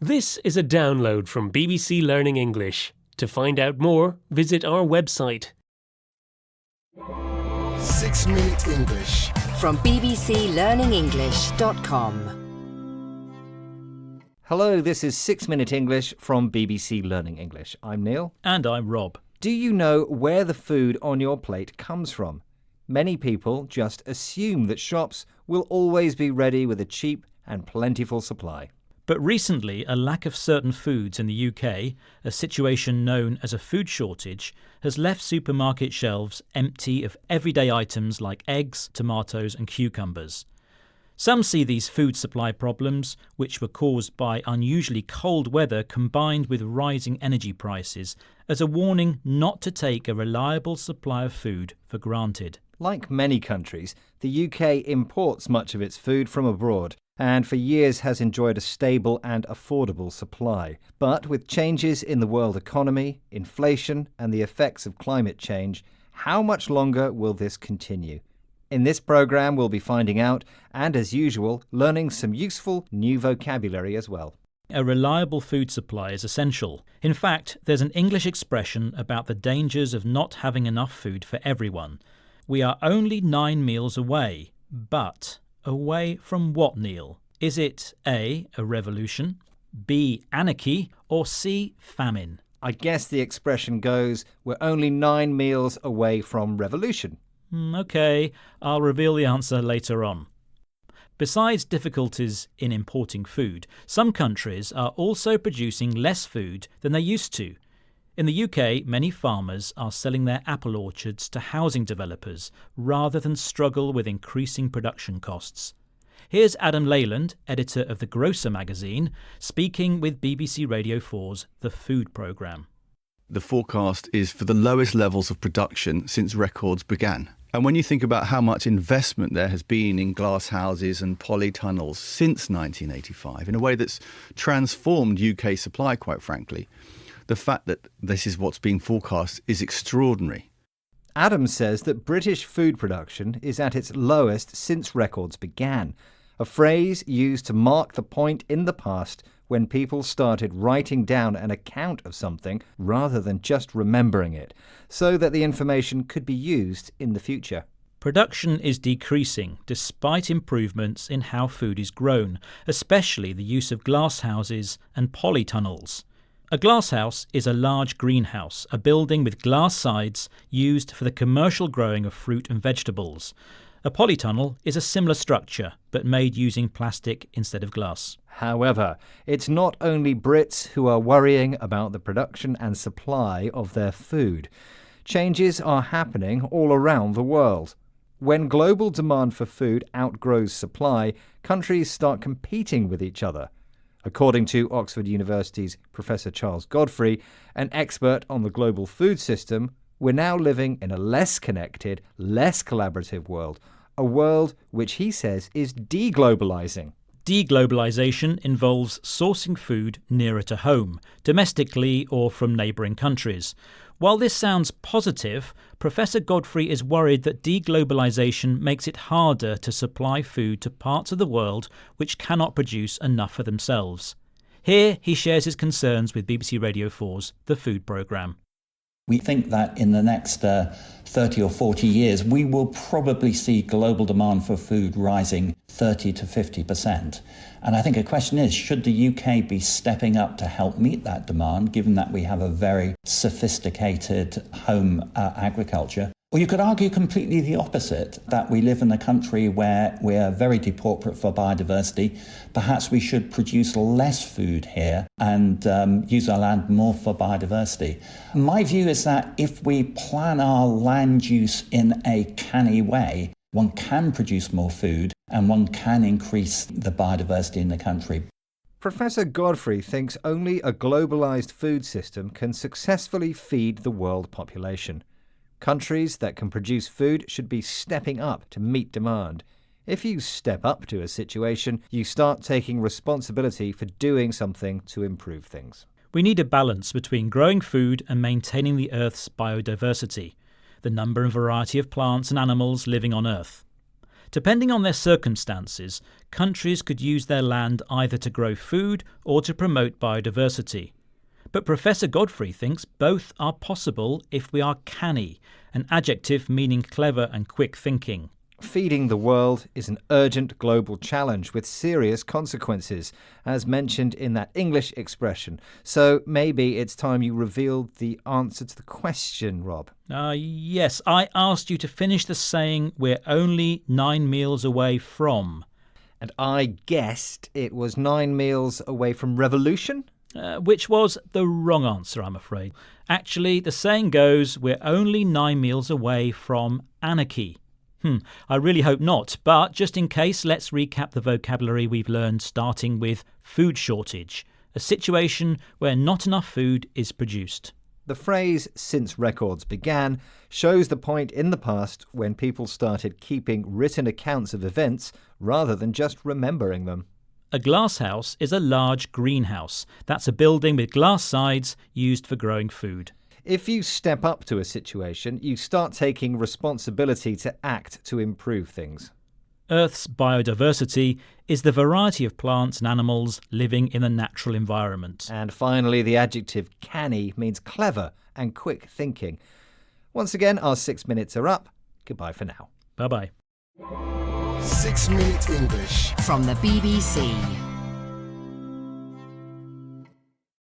This is a download from BBC Learning English. To find out more, visit our website. 6 Minute English From bbclearningenglish.com. Hello, this is 6 Minute English from BBC Learning English. I'm Neil. And I'm Rob. Do you know where the food on your plate comes from? Many people just assume that shops will always be ready with a cheap and plentiful supply. But recently, a lack of certain foods in the UK, a situation known as a food shortage, has left supermarket shelves empty of everyday items like eggs, tomatoes and cucumbers. Some see these food supply problems, which were caused by unusually cold weather combined with rising energy prices, as a warning not to take a reliable supply of food for granted. Like many countries, the UK imports much of its food from abroad and for years has enjoyed a stable and affordable supply. But with changes in the world economy, inflation and the effects of climate change, how much longer will this continue? In this programme we'll be finding out and, as usual, learning some useful new vocabulary as well. A reliable food supply is essential. In fact, there's an English expression about the dangers of not having enough food for everyone. We are only 9 meals away, but away from what, Neil? Is it A, a revolution, B, anarchy, or C, famine? I guess the expression goes, we're only 9 meals away from revolution. OK, I'll reveal the answer later on. Besides difficulties in importing food, some countries are also producing less food than they used to. In the UK, many farmers are selling their apple orchards to housing developers rather than struggle with increasing production costs. Here's Adam Leyland, editor of The Grocer magazine, speaking with BBC Radio 4's The Food Programme. The forecast is for the lowest levels of production since records began. And when you think about how much investment there has been in glass houses and polytunnels since 1985, in a way that's transformed UK supply, quite frankly, the fact that this is what's being forecast is extraordinary. Adam says that British food production is at its lowest since records began, a phrase used to mark the point in the past when people started writing down an account of something rather than just remembering it, so that the information could be used in the future. Production is decreasing despite improvements in how food is grown, especially the use of glass houses and polytunnels. A glasshouse is a large greenhouse, a building with glass sides used for the commercial growing of fruit and vegetables. A polytunnel is a similar structure, but made using plastic instead of glass. However, it's not only Brits who are worrying about the production and supply of their food. Changes are happening all around the world. When global demand for food outgrows supply, countries start competing with each other. According to Oxford University's Professor Charles Godfrey, an expert on the global food system, we're now living in a less connected, less collaborative world, a world which he says is deglobalizing. Deglobalization involves sourcing food nearer to home, domestically or from neighbouring countries. While this sounds positive, Professor Godfrey is worried that deglobalization makes it harder to supply food to parts of the world which cannot produce enough for themselves. Here he shares his concerns with BBC Radio 4's The Food Programme. We think that in the next 30 or 40 years, we will probably see global demand for food rising 30 to 50%. And I think a question is, should the UK be stepping up to help meet that demand, given that we have a very sophisticated home agriculture? Or you could argue completely the opposite, that we live in a country where we're very depauperate for biodiversity. Perhaps we should produce less food here and use our land more for biodiversity. My view is that if we plan our land use in a canny way, one can produce more food and one can increase the biodiversity in the country. Professor Godfrey thinks only a globalized food system can successfully feed the world population. Countries that can produce food should be stepping up to meet demand. If you step up to a situation, you start taking responsibility for doing something to improve things. We need a balance between growing food and maintaining the Earth's biodiversity, the number and variety of plants and animals living on Earth. Depending on their circumstances, countries could use their land either to grow food or to promote biodiversity. But Professor Godfrey thinks both are possible if we are canny, an adjective meaning clever and quick thinking. Feeding the world is an urgent global challenge with serious consequences, as mentioned in that English expression. So maybe it's time you revealed the answer to the question, Rob. Yes, I asked you to finish the saying, we're only 9 meals away from. And I guessed it was 9 meals away from revolution? Which was the wrong answer, I'm afraid. Actually, the saying goes, we're only 9 meals away from anarchy. I really hope not, but just in case, let's recap the vocabulary we've learned, starting with food shortage, a situation where not enough food is produced. The phrase "since records began" shows the point in the past when people started keeping written accounts of events rather than just remembering them. A glasshouse is a large greenhouse. That's a building with glass sides used for growing food. If you step up to a situation, you start taking responsibility to act to improve things. Earth's biodiversity is the variety of plants and animals living in a natural environment. And finally, the adjective canny means clever and quick thinking. Once again, our 6 minutes are up. Goodbye for now. Bye-bye. 6 Minute English from the BBC.